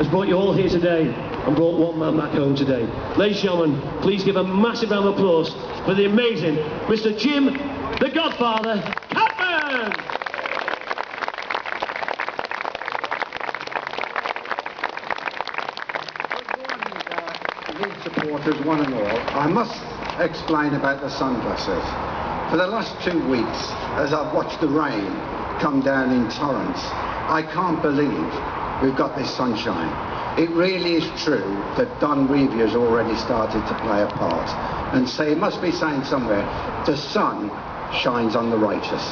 has brought you all here today and brought one man back home today. Ladies and gentlemen, please give a massive round of applause for the amazing Mr. Jim, the Godfather, Catman! Leeds supporters, one and all. I must explain about the sunglasses. For the last 2 weeks, as I've watched the rain come down in torrents, I can't believe we've got this sunshine. It really is true that Don Revie has already started to play a part. And so he must be saying somewhere, the sun shines on the righteous.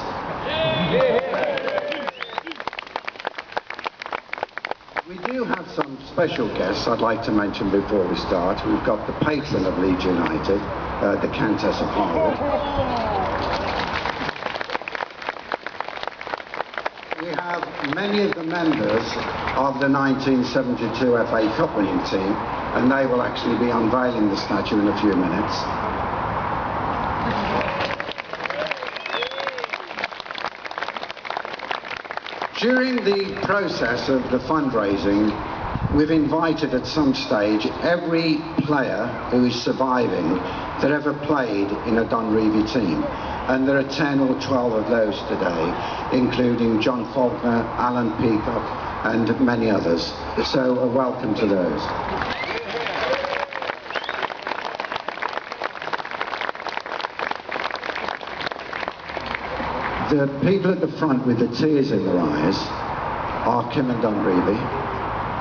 We do have some special guests I'd like to mention before we start. We've got the patron of Leeds United, the Countess of Harwood. We have many of the members of the 1972 FA Cup winning team, and they will actually be unveiling the statue in a few minutes. During the process of the fundraising, we've invited at some stage every player who is surviving that ever played in a Don Revie team. And there are 10 or 12 of those today, including John Faulkner, Alan Peacock, and many others. So a welcome to those. The people at the front with the tears in their eyes are Kim and Don Revie,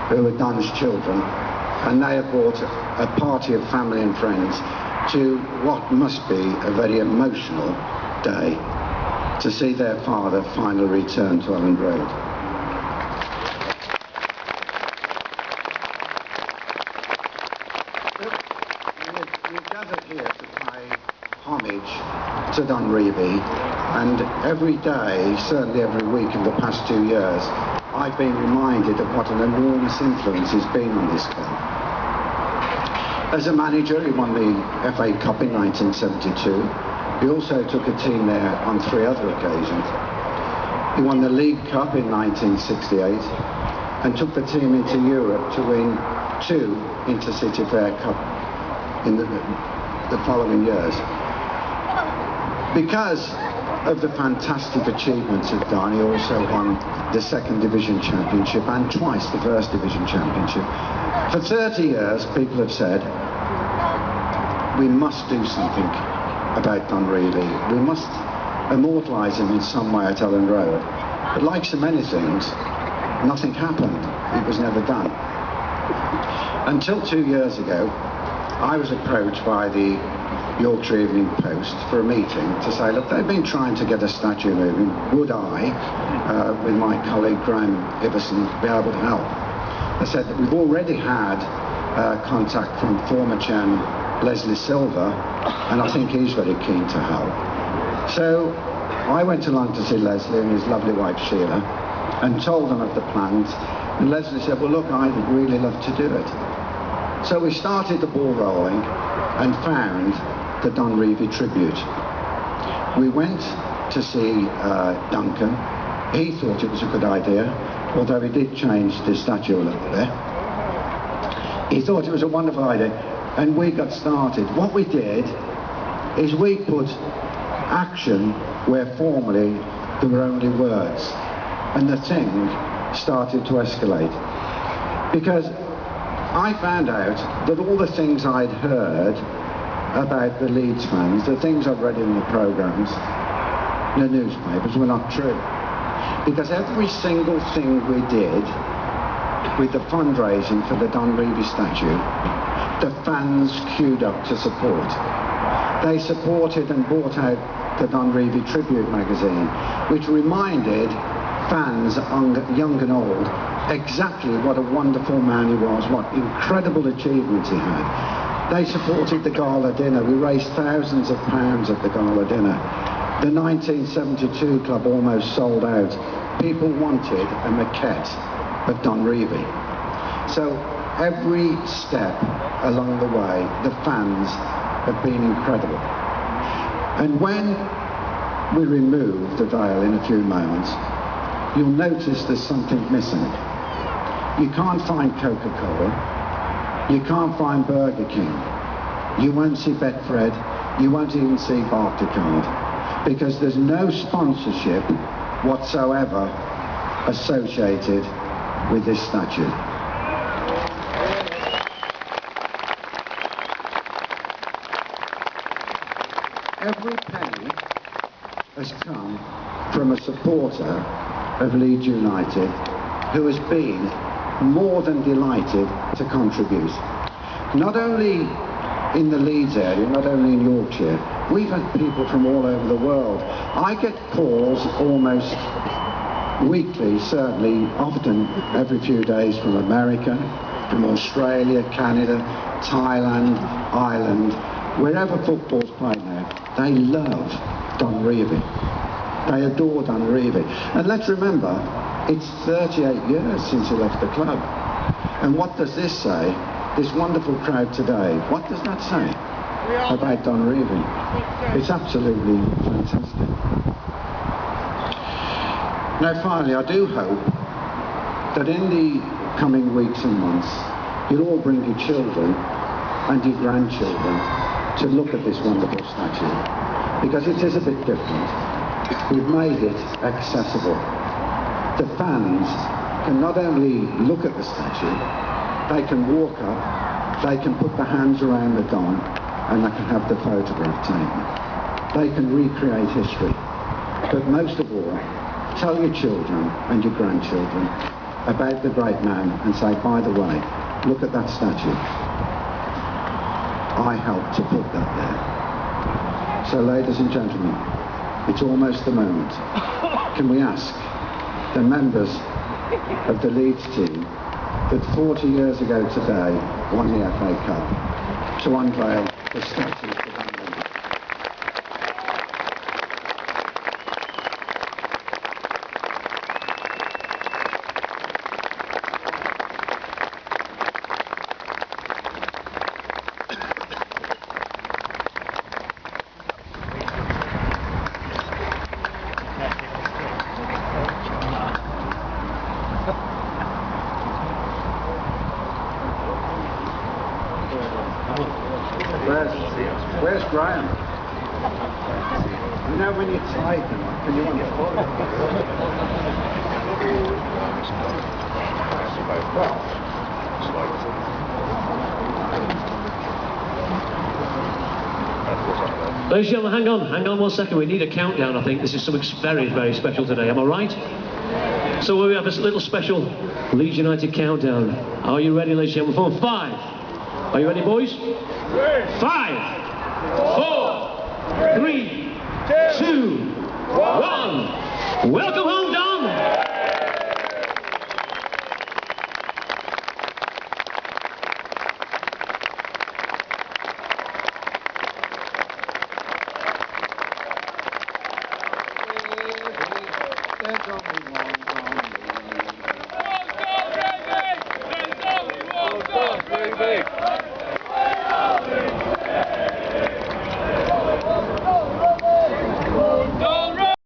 who are Don's children, and they have brought a party of family and friends to what must be a very emotional day to see their father finally return to Elland Road. We've gathered here to pay homage to Don Revie, and every day, certainly every week in the past 2 years, I've been reminded of what an enormous influence he's been on this club. As a manager, he won the FA Cup in 1972. He also took a team there on 3 other occasions. He won the League Cup in 1968 and took the team into Europe to win 2 Intercity Fair Cup in the following years. Because of the fantastic achievements of Don, he also won the 2nd Division Championship and twice the 1st Division Championship. For 30 years, people have said, we must do something about Don Revie. We must immortalise him in some way at Elland Road. But like so many things, nothing happened. It was never done. Until 2 years ago, I was approached by the Yorkshire Evening Post for a meeting to say, look, they've been trying to get a statue moving. Would I, with my colleague Graham Iverson, be able to help? I said that we've already had contact from former chairman Leslie Silver, and I think he's very keen to help. So I went along to see Leslie and his lovely wife Sheila and told them of the plans, and Leslie said, well look, I'd really love to do it. So we started the ball rolling and found the Don Revie tribute. We went to see Duncan. He thought it was a good idea, although he did change the statue a little bit. He thought it was a wonderful idea, and we got started. What we did is we put action where formerly there were only words, and the thing started to escalate. Because I found out that all the things I'd heard about the Leeds fans, the things I'd read in the programmes, in the newspapers, were not true. Because every single thing we did with the fundraising for the Don Revie statue, the fans queued up to support. They supported and bought out the Don Revie Tribute magazine, which reminded fans, young and old, exactly what a wonderful man he was, what incredible achievements he had. They supported the gala dinner. We raised thousands of pounds at the gala dinner. The 1972 club almost sold out. People wanted a maquette of Don Revie. So every step along the way, the fans have been incredible. And when we remove the veil in a few moments, you'll notice there's something missing. You can't find Coca-Cola. You can't find Burger King. You won't see Betfred. You won't even see Barclaycard, because there's no sponsorship whatsoever associated with this statue. Every penny has come from a supporter of Leeds United who has been more than delighted to contribute. Not only in the Leeds area, not only in Yorkshire, we've had people from all over the world. I get calls almost weekly, certainly, often every few days, from America, from Australia, Canada, Thailand, Ireland, wherever football's played now. They love Don Revie. They adore Don Revie. And let's remember, it's 38 years since he left the club. And what does this say? This wonderful crowd today, what does that say about Don Revie? It's absolutely fantastic. Now finally, I do hope that in the coming weeks and months, you'll all bring your children and your grandchildren to look at this wonderful statue, because it is a bit different. We've made it accessible. The fans can not only look at the statue, they can walk up, they can put their hands around the Don, and they can have the photograph taken. They can recreate history. But most of all, tell your children and your grandchildren about the great man and say, by the way, look at that statue. I helped to put that there. So ladies and gentlemen, it's almost the moment. Can we ask the members of the Leeds team that 40 years ago today won the FA Cup to unveil the statue for Don Revie? Where's Graham? You know when you're tight, can you want Ladies and gentlemen, hang on 1 second. We need a countdown, I think. This is something very, very special today. Am I right? So we have a little special Leeds United countdown. Are you ready, ladies and gentlemen? 5. Are you ready, boys? 5, 4, 3, 2, 1. Welcome home, Don! There's only one Don.